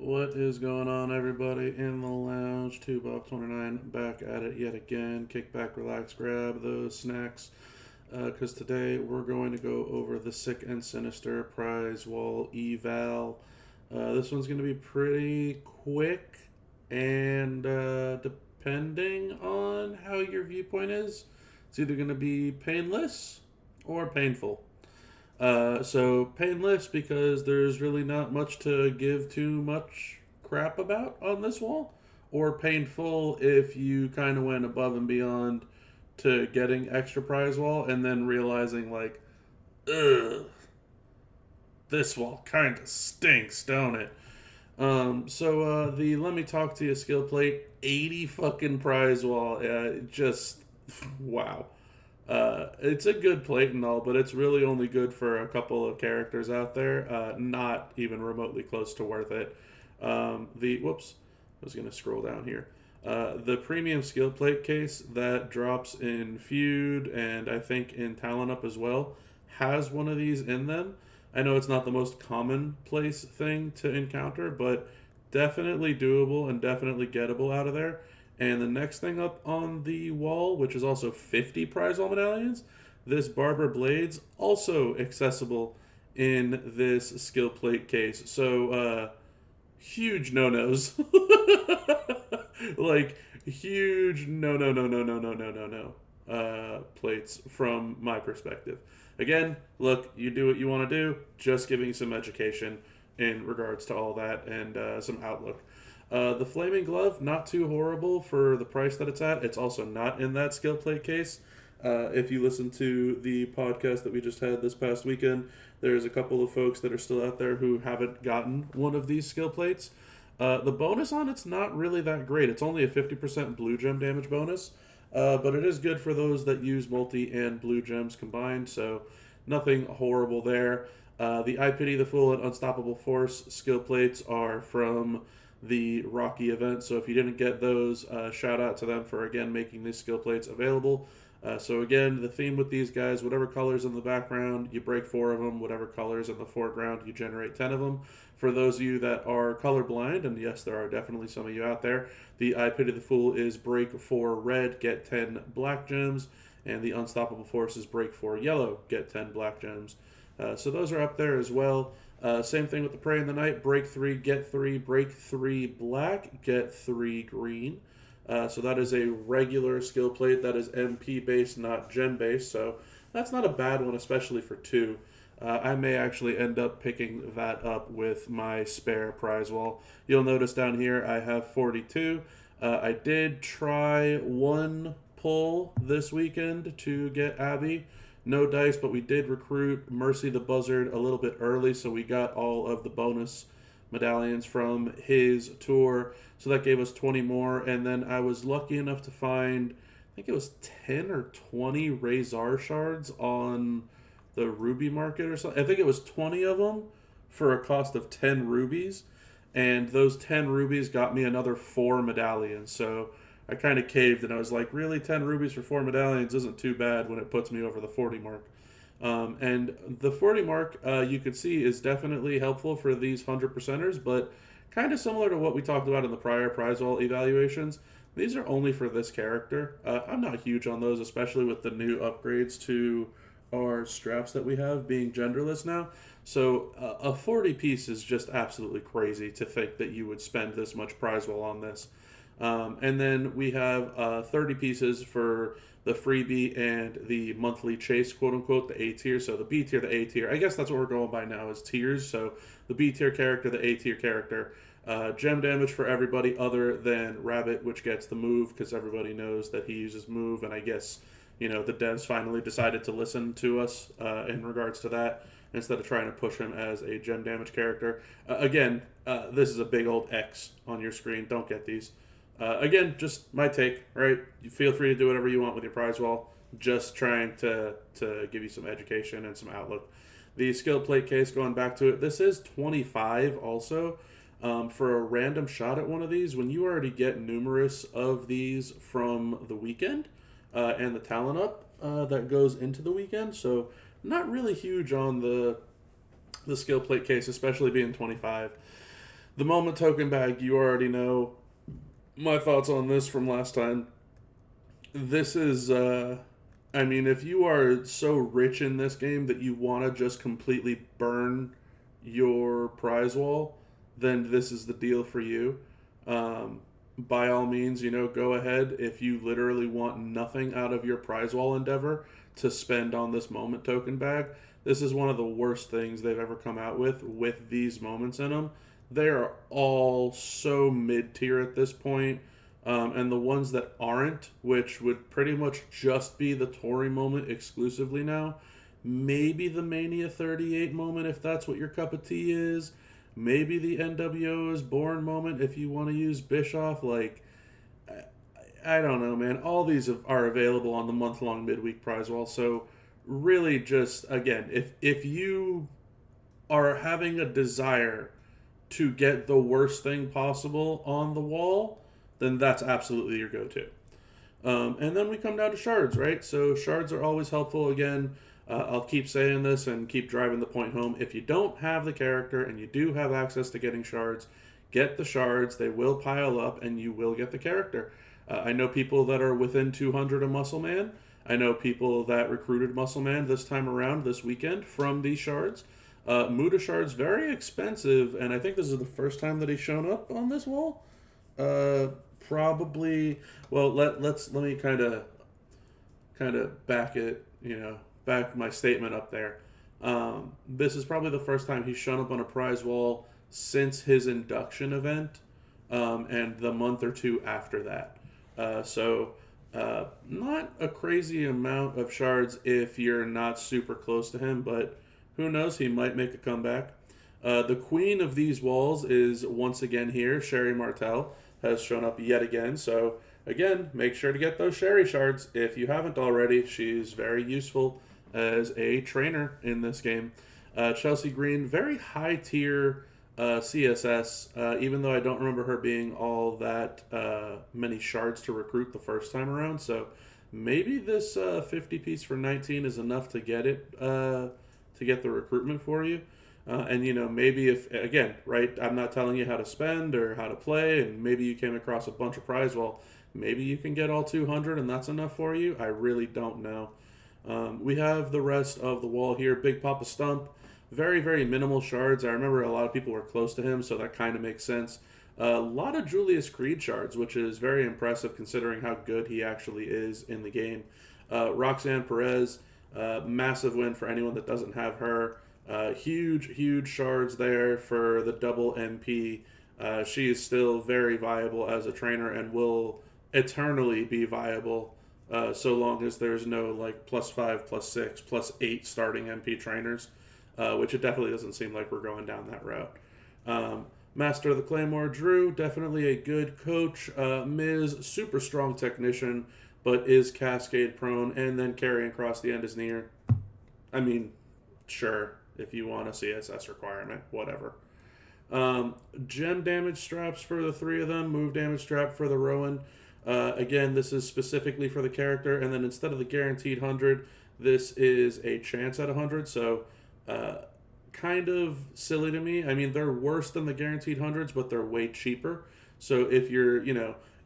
What is going on, everybody in the lounge? 2Bob29 back at it yet again. Kick back, relax, grab those snacks. Because today we're going to go over the Sick and Sinister Prize Wall Eval. This one's going to be pretty quick, and depending on how your viewpoint is, it's either going to be painless or painful. So painless because there's really not much to give too much crap about on this wall, or painful if you kind of went above and beyond to getting extra prize wall and then realizing like, ugh, this wall kind of stinks, don't it? The Let Me Talk to You skill plate, 80 fucking prize wall, just wow. It's a good plate and all, but it's really only good for a couple of characters out there. Not even remotely close to worth it. Whoops, I was gonna scroll down here. The premium skill plate case that drops in Feud and I think in Talent Up as well has one of these in them. I know it's not the most commonplace thing to encounter, but definitely doable and definitely gettable out of there. And the next thing up on the wall, which is also 50 prize wall medallions, this Barber Blades, also accessible in this skill plate case. So, huge no-nos. Like, huge no plates from my perspective. Again, look, you do what you want to do, just giving some education in regards to all that and some outlook. The Flaming Glove, not too horrible for the price that it's at. It's also not in that skill plate case. If you listen to the podcast that we just had this past weekend, there's a couple of folks that are still out there who haven't gotten one of these skill plates. The bonus on it's not really that great. It's only a 50% blue gem damage bonus, but it is good for those that use multi and blue gems combined, so nothing horrible there. The I Pity the Fool and Unstoppable Force skill plates are from the Rocky event, so if you didn't get those, shout out to them for again making these skill plates available. So again, the theme with these guys, whatever colors in the background, you break 4 of them. Whatever colors in the foreground, you generate 10 of them. For those of you that are colorblind, and yes, there are definitely some of you out there, the I Pity the Fool is break 4 red, get 10 black gems, and the Unstoppable Force is break 4 yellow, get 10 black gems. So those are up there as well. Same thing with the Prey in the Night, break 3, get 3, break 3 black, get 3 green. So that is a regular skill plate that is MP based, not gem based. So that's not a bad one, especially for 2. I may actually end up picking that up with my spare prize wall. You'll notice down here I have 42. I did try one pull this weekend to get Abby. No dice, but we did recruit Mercy the Buzzard a little bit early, so we got all of the bonus medallions from his tour. So that gave us 20 more, and then I was lucky enough to find, I think it was 10 or 20 Razor shards on the ruby market or something. I think it was 20 of them for a cost of 10 rubies, and those 10 rubies got me another 4 medallions. So I kind of caved, and I was like, really, 10 rubies for 4 medallions isn't too bad when it puts me over the 40 mark. And the 40 mark, you could see, is definitely helpful for these 100%ers, but kind of similar to what we talked about in the prior prize wall evaluations. These are only for this character. I'm not huge on those, especially with the new upgrades to our straps that we have being genderless now. So a 40 piece is just absolutely crazy to think that you would spend this much prize wall on this. And then we have 30 pieces for the freebie and the monthly chase, quote unquote, the A tier. So the B tier, the A tier. I guess that's what we're going by now is tiers. So the B tier character, the A tier character. Gem damage for everybody other than Rabbit, which gets the move because everybody knows that he uses move. And I guess, the devs finally decided to listen to us in regards to that instead of trying to push him as a gem damage character. Again, this is a big old X on your screen. Don't get these. Again, just my take, right? You feel free to do whatever you want with your prize wall. Just trying to give you some education and some outlook. The skill plate case, going back to it, this is 25 also. For a random shot at one of these, when you already get numerous of these from the weekend and the talent up that goes into the weekend, so not really huge on the skill plate case, especially being 25. The moment token bag, you already know my thoughts on this from last time. This is, I mean, if you are so rich in this game that you want to just completely burn your prize wall, then this is the deal for you. By all means, go ahead if you literally want nothing out of your prize wall endeavor to spend on this moment token bag. This is one of the worst things they've ever come out with these moments in them. They are all so mid tier at this point. And the ones that aren't, which would pretty much just be the Tory moment exclusively now, maybe the Mania 38 moment if that's what your cup of tea is, maybe the NWO is born moment if you want to use Bischoff. Like, I don't know, man. All these are available on the month-long midweek prize wall. So really just, again, if you are having a desire to get the worst thing possible on the wall, then that's absolutely your go-to. And then we come down to shards, right? So shards are always helpful. Again, I'll keep saying this and keep driving the point home. If you don't have the character and you do have access to getting shards, get the shards. They will pile up and you will get the character. I know people that are within 200 of Muscle Man. I know people that recruited Muscle Man this time around, this weekend, from these shards. Muda shards, very expensive, and I think this is the first time that he's shown up on this wall. Probably. Well, let me kind of back my statement up there. This is probably the first time he's shown up on a prize wall since his induction event, and the month or two after that. So not a crazy amount of shards if you're not super close to him, but who knows? He might make a comeback. The queen of these walls is once again here. Sherry Martel has shown up yet again. So again, make sure to get those Sherry shards if you haven't already. She's very useful as a trainer in this game. Chelsea Green, very high tier CSS, even though I don't remember her being all that many shards to recruit the first time around. So maybe this 50 piece for 19 is enough to get it, to get the recruitment for you. And maybe if, again, right, I'm not telling you how to spend or how to play, and maybe you came across a bunch of prize. Well, maybe you can get all 200 and that's enough for you. I really don't know. We have the rest of the wall here. Big Papa Stump, very, very minimal shards. I remember a lot of people were close to him, so that kind of makes sense. A lot of Julius Creed shards, which is very impressive considering how good he actually is in the game. Roxanne Perez, massive win for anyone that doesn't have her. Huge shards there for the double MP. She is still very viable as a trainer and will eternally be viable so long as there's no like +5, +6, +8 starting MP trainers, which it definitely doesn't seem like we're going down that route. Master of the Claymore, Drew, definitely a good coach. Miz, super strong technician, but is Cascade prone, and then carrying across the end is near. I mean, sure. If you want a CSS requirement, whatever. Gem damage straps for the three of them. Move damage strap for the Rowan. Again, this is specifically for the character. And then instead of the guaranteed 100, this is a chance at 100. So kind of silly to me. I mean, they're worse than the guaranteed 100s, but they're way cheaper. So if you're,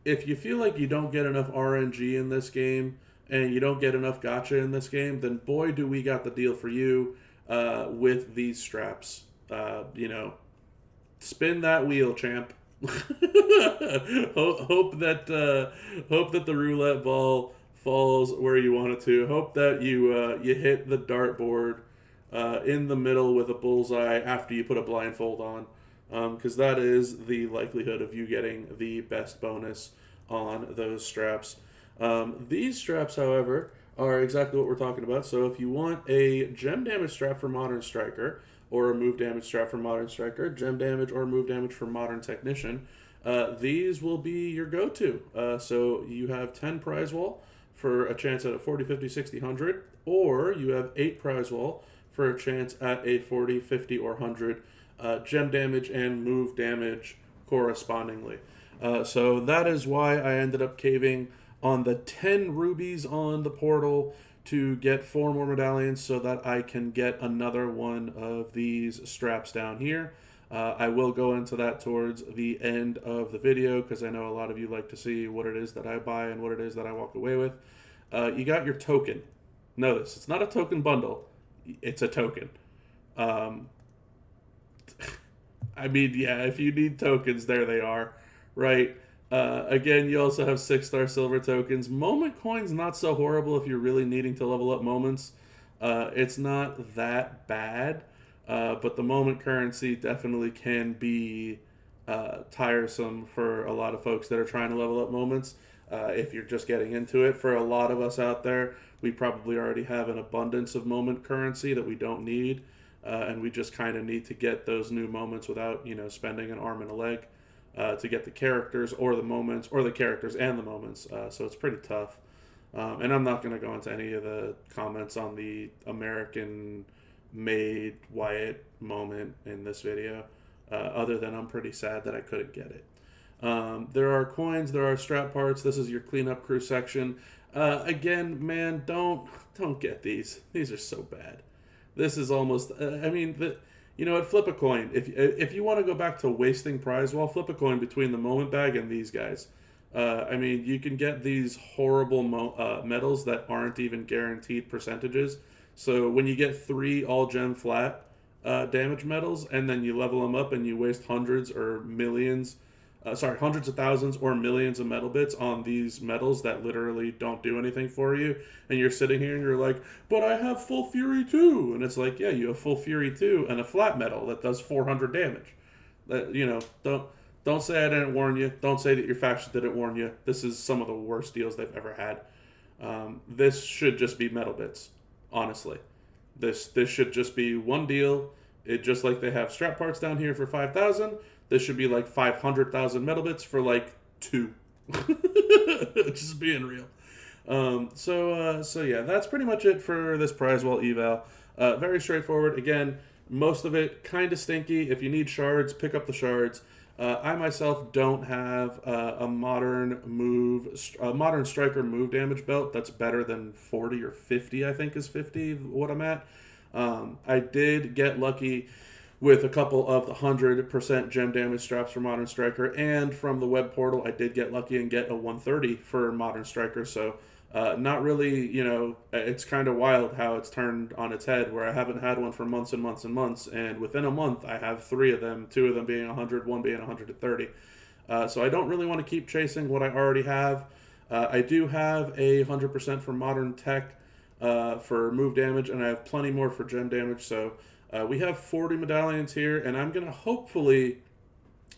if you feel like you don't get enough RNG in this game and you don't get enough gacha in this game, then boy, do we got the deal for you. With these straps, spin that wheel, champ. hope that the roulette ball falls where you want it to. Hope that you hit the dartboard in the middle with a bullseye after you put a blindfold on, because that is the likelihood of you getting the best bonus on those straps. These straps, however, are exactly what we're talking about. So if you want a gem damage strap for Modern Striker, or a move damage strap for Modern Striker, gem damage or move damage for Modern Technician, these will be your go-to. So you have 10 prize wall for a chance at a 40, 50, 60, 100, or you have 8 prize wall for a chance at a 40, 50, or 100 gem damage and move damage correspondingly. So that is why I ended up caving on the 10 rubies on the portal to get 4 more medallions so that I can get another one of these straps down here. I will go into that towards the end of the video because I know a lot of you like to see what it is that I buy and what it is that I walk away with. You got your token. Notice, it's not a token bundle. It's a token. I mean, yeah, if you need tokens, there they are, right? Again, you also have 6-star silver tokens. Moment coins, not so horrible if you're really needing to level up moments. It's not that bad, but the moment currency definitely can be tiresome for a lot of folks that are trying to level up moments. If you're just getting into it, for a lot of us out there, we probably already have an abundance of moment currency that we don't need. And we just kind of need to get those new moments without, spending an arm and a leg to get the characters or the moments, or the characters and the moments. So it's pretty tough. And I'm not going to go into any of the comments on the American-made Wyatt moment in this video, other than I'm pretty sad that I couldn't get it. There are coins, there are strap parts. This is your cleanup crew section. Again, man, don't get these. These are so bad. This is almost, flip a coin. If you want to go back to wasting prize wall, flip a coin between the moment bag and these guys. You can get these horrible medals that aren't even guaranteed percentages. So when you get 3 all gem flat damage medals, and then you level them up and you waste hundreds of thousands or millions of metal bits on these medals that literally don't do anything for you, and you're sitting here and you're like, but I have full fury too, and it's like, yeah, you have full fury too and a flat medal that does 400 damage. Don't say I didn't warn you. Don't say that your faction didn't warn you. This is some of the worst deals they've ever had. This should just be metal bits, honestly. This should just be one deal. It just like they have strap parts down here for 5,000. This should be like 500,000 metal bits for like 2. Just being real. So yeah, that's pretty much it for this Prize Wall Eval. Very straightforward. Again, most of it kind of stinky. If you need shards, pick up the shards. I myself don't have a modern striker move damage belt that's better than 40 or 50. I think is 50 what I'm at. I did get lucky with a couple of the 100% gem damage straps for Modern Striker, and from the web portal I did get lucky and get a 130 for Modern Striker, so not really, it's kind of wild how it's turned on its head, where I haven't had one for months and months and months, and within a month I have 3 of them, 2 of them being 100, 1 being 130. So I don't really want to keep chasing what I already have. I do have a 100% for Modern Tech for move damage, and I have plenty more for gem damage, so we have 40 medallions here, and I'm going to hopefully,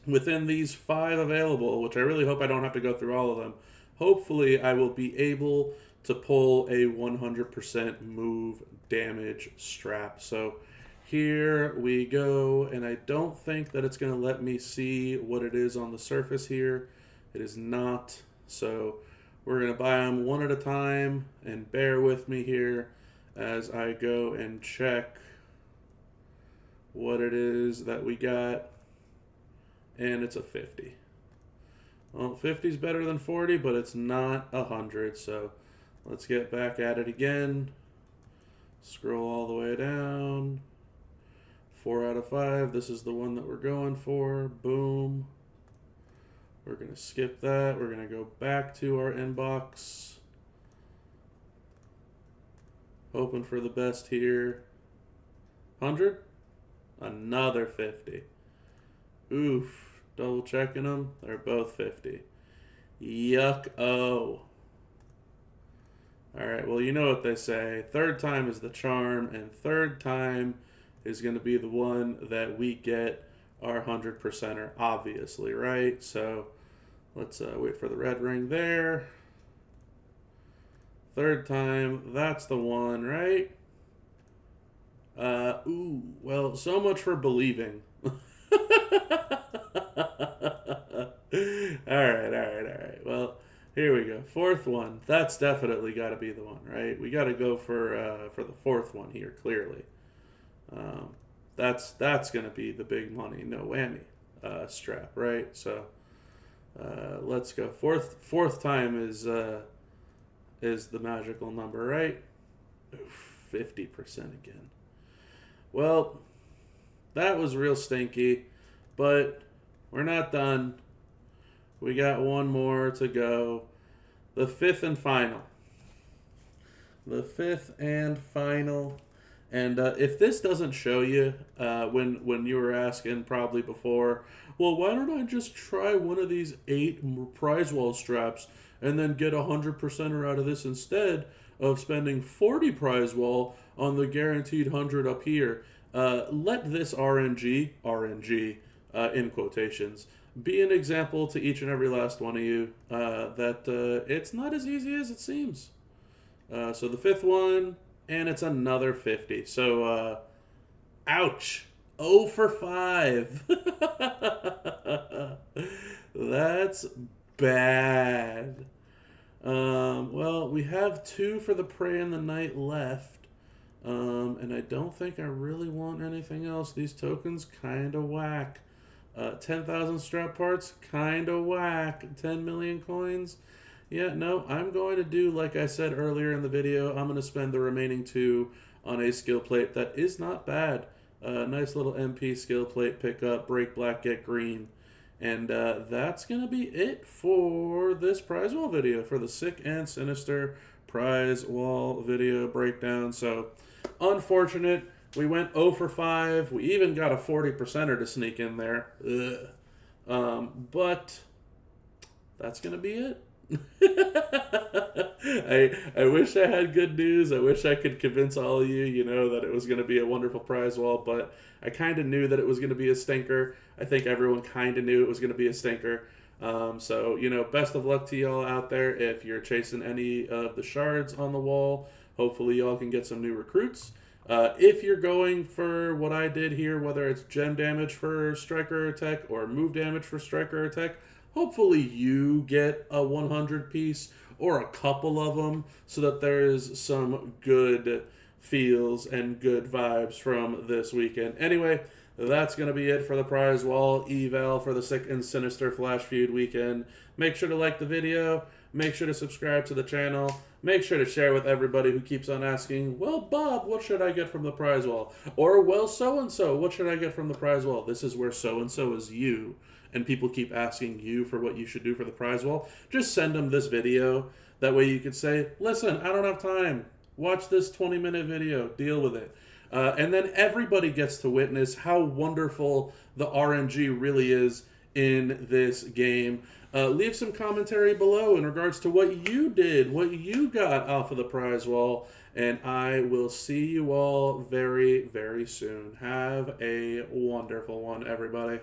within these 5 available, which I really hope I don't have to go through all of them, hopefully I will be able to pull a 100% move damage strap. So here we go, and I don't think that it's going to let me see what it is on the surface here. It is not, so we're going to buy them one at a time, and bear with me here as I go and check what it is that we got, and it's a 50. Well, 50 is better than 40, but it's not 100, so let's get back at it again. Scroll all the way down. 4 out of 5, this is the one that we're going for. Boom. We're going to skip that. We're going to go back to our inbox. Hoping for the best here. 100? Another 50. Oof. Double checking them. They're both 50. Yuck-oh. Alright, well, you know what they say. Third time is the charm, and third time is going to be the one that we get our 100%er, obviously, right? So let's wait for the red ring there. Third time, that's the one, right? Well, so much for believing. Alright. Well, here we go. Fourth one. That's definitely got to be the one, right? We got to go for the fourth one here, clearly. That's going to be the big money, no whammy strap, right? So let's go. Fourth time is the magical number, right? 50% again. Well, that was real stinky. But we're not done. We got one more to go. The fifth and final. The fifth and final. And if this doesn't show you, when you were asking probably before, well, why don't I just try one of these 8 Prize Wall straps and then get 100%er out of this instead of spending 40 Prize Wall on the guaranteed 100 up here? Let this RNG, in quotations, be an example to each and every last one of you that it's not as easy as it seems. So the fifth one, and it's another 50. So, ouch. 0 for 5. That's bad. Well, we have 2 for the Prey in the Night left. And I don't think I really want anything else. These tokens kind of whack. 10,000 strap parts, kind of whack. 10 million coins. Yeah, no, I'm going to do, like I said earlier in the video, I'm going to spend the remaining 2 on a skill plate that is not bad. Nice little MP skill plate pickup, break black, get green. And that's going to be it for this Prize Wall video, for the Sick and Sinister Prize Wall video breakdown. So, unfortunate, we went 0 for 5. We even got a 40%er to sneak in there. But that's going to be it. I wish I had good news. I wish I could convince all of you, that it was going to be a wonderful Prize Wall, but I kind of knew that it was going to be a stinker. I think everyone kind of knew it was going to be a stinker. So, best of luck to y'all out there if you're chasing any of the shards on the wall. Hopefully y'all can get some new recruits. If you're going for what I did here, whether it's gem damage for Striker or Tech or move damage for Striker or Tech, hopefully you get a 100 piece or a couple of them so that there's some good feels and good vibes from this weekend. Anyway, that's going to be it for the Prize Wall Eval for the Sick and Sinister Flash Feud weekend. Make sure to like the video. Make sure to subscribe to the channel. Make sure to share with everybody who keeps on asking, well, Bob, what should I get from the Prize Wall? Or, well, so-and-so, what should I get from the Prize Wall? This is where so-and-so is you. And people keep asking you for what you should do for the Prize Wall. Just send them this video. That way you could say, listen, I don't have time. Watch this 20-minute video. Deal with it. And then everybody gets to witness how wonderful the RNG really is in this game. Leave some commentary below in regards to what you did, what you got off of the Prize Wall, and I will see you all very, very soon. Have a wonderful one, everybody.